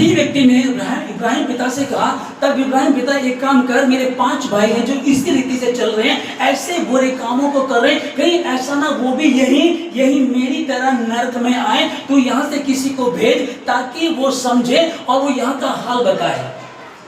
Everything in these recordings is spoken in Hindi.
धनी व्यक्ति ने इब्राहिम पिता से कहा, तब इब्राहिम पिता एक काम कर, मेरे 5 भाई हैं जो इसी रीति से चल रहे हैं, ऐसे बुरे कामों को कर रहे हैं, कहीं ऐसा ना वो भी यही मेरी तरह नर्क में आए, तू यहाँ से किसी को भेज ताकि वो समझे और वो यहाँ का हाल बताए।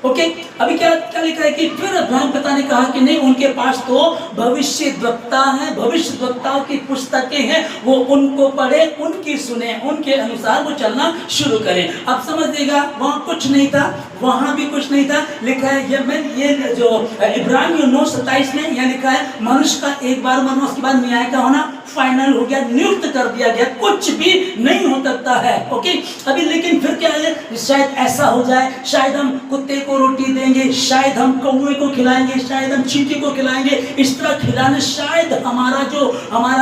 ओके, अभी क्या लिखा है कि फिर इब्राहिम पिता ने कहा कि नहीं, उनके पास तो भविष्यद्वक्ता है, भविष्यद्वक्ताओं की पुस्तकें हैं, वो उनको पढ़े, उनकी सुने, उनके अनुसार वो चलना शुरू करें। अब समझिएगा, वहाँ कुछ नहीं था, वहाँ भी कुछ नहीं था। लिखा है ये जो इब्रानियों 9:27 में यह लिखा है, मनुष्य का एक बार मरना, उसके बाद न्याय का होना फाइनल हो गया, नियुक्त कर दिया गया, कुछ भी नहीं हो सकता है। ओके, अभी लेकिन फिर क्या है, शायद ऐसा हो जाए, शायद हम कुत्ते को रोटी देंगे, शायद हम कौवे को खिलाएंगे, शायद हम चींटी को खिलाएंगे, इस तरह खिलाने शायद हमारा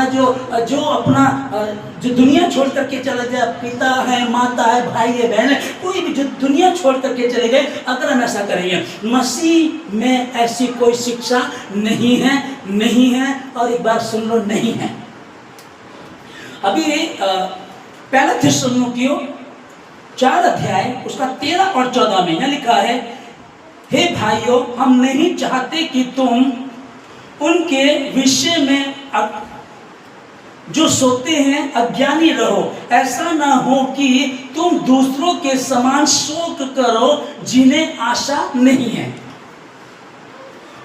जो अपना जो दुनिया छोड़ करके चले गए, पिता है, माता है, भाई है, बहन है, कोई भी जो दुनिया छोड़ करके चले गए, अगर हम ऐसा करेंगे, मसीह में ऐसी कोई शिक्षा नहीं है और एक बार सुन लो, नहीं है। अभी पहला थिस्सलुनीकियों 4 अध्याय उसका 13 और 14 में यह लिखा है, हे भाइयों, हम नहीं चाहते कि तुम उनके विषय में जो सोते हैं अज्ञानी रहो, ऐसा ना हो कि तुम दूसरों के समान शोक करो जिन्हें आशा नहीं है।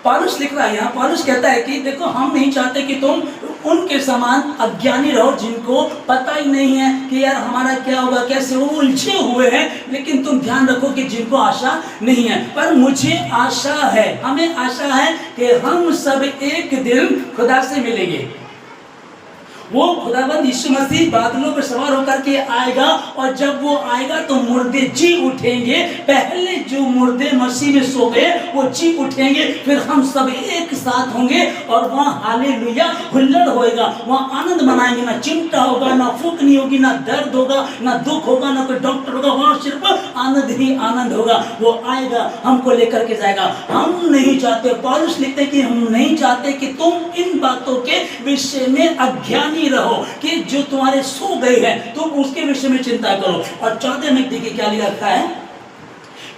पौलुस लिख रहा है यहाँ, पौलुस कहता है कि देखो, हम नहीं चाहते कि तुम उनके समान अज्ञानी रहो, जिनको पता ही नहीं है कि यार हमारा क्या होगा, कैसे, वो उलझे हुए हैं, लेकिन तुम ध्यान रखो कि जिनको आशा नहीं है। पर मुझे आशा है, हमें आशा है कि हम सब एक दिन खुदा से मिलेंगे। वो खुदाबंद यीशु मसीह बादलों पर सवार होकर के आएगा, और जब वो आएगा तो मुर्दे जी उठेंगे। पहले जो मुर्दे मसीह में सो गए वो जी उठेंगे, फिर हम सब एक साथ होंगे और वहाँ हालेलुया हुल्लड़ होएगा, वहाँ आनंद मनाएंगे, ना चिंता होगा, ना फूकनी होगी, ना दर्द होगा, ना दुख होगा, ना कोई डॉक्टर होगा, वहाँ सिर्फ आनंद ही आनंद होगा। वो आएगा, हमको लेकर के जाएगा। हम नहीं चाहते, पौलुस लिखते हैं कि हम नहीं चाहते कि तुम इन बातों के विषय में अज्ञानी रहो, कि जो तुम्हारे सो गए हैं तुम उसके विषय में चिंता करो। और 14 में देखिए क्या लिखा है,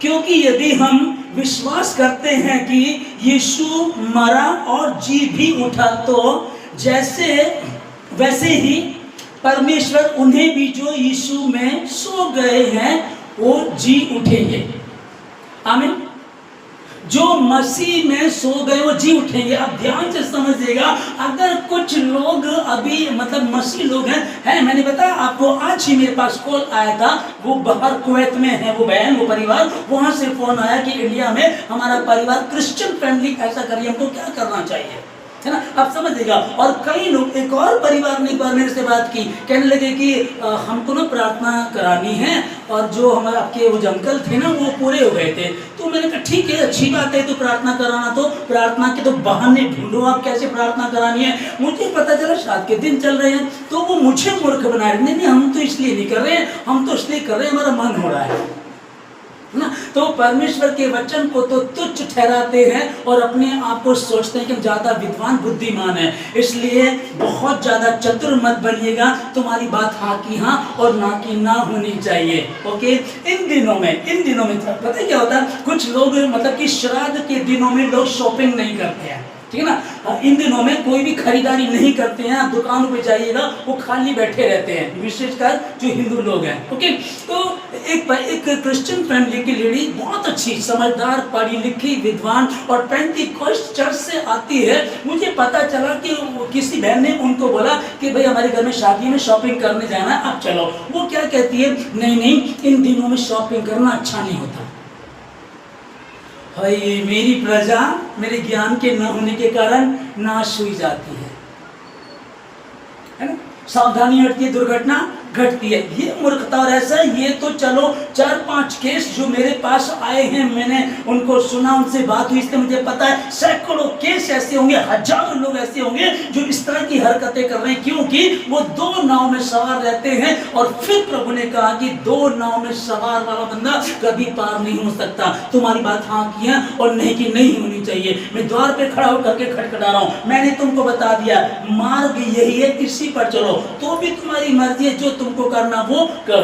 क्योंकि यदि हम विश्वास करते हैं कि यीशु मरा और जी भी उठा, तो वैसे ही परमेश्वर उन्हें भी जो यीशु में सो गए हैं वो जी उठेंगे। आमीन। जो मसीह में सो गए वो जी उठेंगे। अब ध्यान से समझिएगा, अगर कुछ लोग अभी मतलब मसीह लोग हैं, मैंने बताया आपको, आज ही मेरे पास कॉल आया था, वो बाहर कुवैत में है, वो बहन, वो परिवार, वहां से फोन आया कि इंडिया में हमारा परिवार क्रिश्चियन फैमिली ऐसा करिए, हमको क्या करना चाहिए, है ना। अब समझिएगा। और कई लोग, एक और परिवार ने एक बार मेरे से बात की, कहने लगे कि हमको ना प्रार्थना करानी है, और जो हमारे आपके वो जो अंकल थे ना वो पूरे हो गए थे। तो मैंने कहा ठीक है, अच्छी बात है, तो प्रार्थना कराना, तो प्रार्थना के तो बहाने ढूंढो, आप कैसे प्रार्थना करानी है। मुझे पता चला शादी के दिन चल रहे हैं, तो वो मुझे मूर्ख बना रहे, नहीं हम तो इसलिए नहीं कर रहे हैं, हम तो इसलिए कर रहे हैं, हमारा मन हो रहा है ना। तो परमेश्वर के वचन को तो तुच्छ ठहराते हैं और अपने आप को सोचते हैं कि हम ज्यादा विद्वान बुद्धिमान है, इसलिए बहुत ज्यादा चतुर मत बनिएगा। तुम्हारी बात हाँ की हाँ और ना की ना होनी चाहिए। ओके, इन दिनों में पता है क्या होता है, कुछ लोग मतलब कि श्राद्ध के दिनों में लोग शॉपिंग नहीं करते हैं, ठीक है ना। इन दिनों में कोई भी खरीदारी नहीं करते हैं, आप दुकानों पे जाइएगा वो खाली बैठे रहते हैं, विशेषकर जो हिंदू लोग हैं। ओके, तो एक क्रिश्चियन फैमिली की लेडी बहुत अच्छी, समझदार, पढ़ी लिखी, विद्वान, और पेंटिकॉस्ट चर्च से आती है। मुझे पता चला कि किसी बहन ने उनको बोला कि भाई हमारे घर में शादी में शॉपिंग करने जाना है, आप चलो। वो क्या कहती है, नहीं इन दिनों में शॉपिंग करना अच्छा नहीं होता। मेरी प्रजा मेरे ज्ञान के न होने के कारण नाश हुई जाती है ना। सावधानी हटती है, दुर्घटना घटती है। ये मूर्खता। और ऐसा ये तो चलो 4-5 केस जो मेरे पास आए हैं, मैंने उनको सुना, उनसे बात हुई, इससे मुझे पता है सैकड़ों केस ऐसे होंगे, हजारों लोग ऐसे होंगे जो इस तरह की हरकतें कर रहे हैं, क्योंकि वो 2 नाव में सवार रहते हैं। और फिर प्रभु ने कहा कि 2 नाव में सवार वाला बंदा कभी पार नहीं हो सकता। तुम्हारी बात हाँ की है और नहीं की नहीं होनी चाहिए। मैं द्वार पे खड़ा होकर के खटखटा रहा हूँ, मैंने तुमको बता दिया मार्ग यही है, इसी पर चलो, तो भी तुम्हारी मर्जी है, जो तुमको करना वो कर।